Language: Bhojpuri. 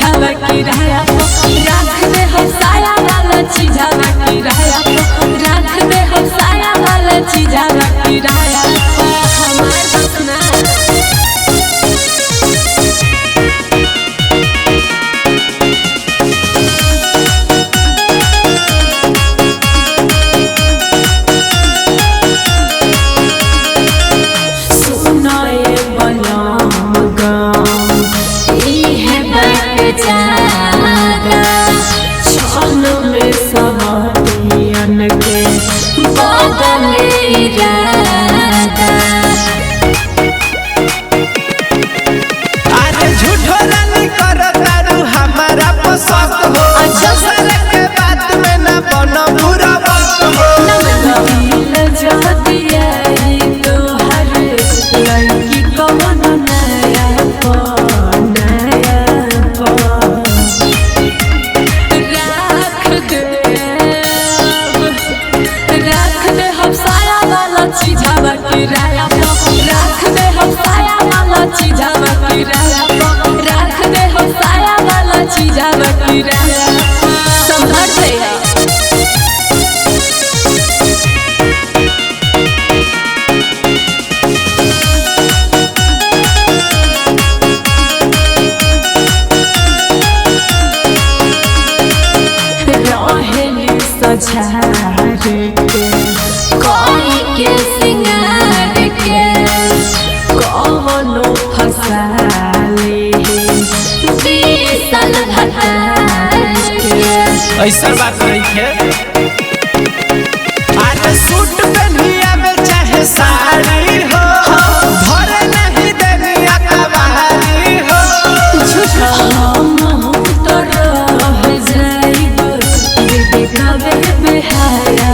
चीज़ावा किराया रख दे हो साया वाला चीज़ावा किराया रख दे हो साया वाला चीज़ावा किराया हमार बसना चीज़ावा किराया रख दे हो साया वाला चीज़ावा किराया रख दे हो साया वाला चीज़ावा किराया संभल गया सझार के कोई के सिंगार के कौनो फसाले बीसल भतार के ऐसा बात नहीं है आज सूट पहनिया में चाहे साड़ी हो भरे नहीं देनिया कबाड़ी हो झूठा हम तो रह जाइब बेबी कबे बेहाया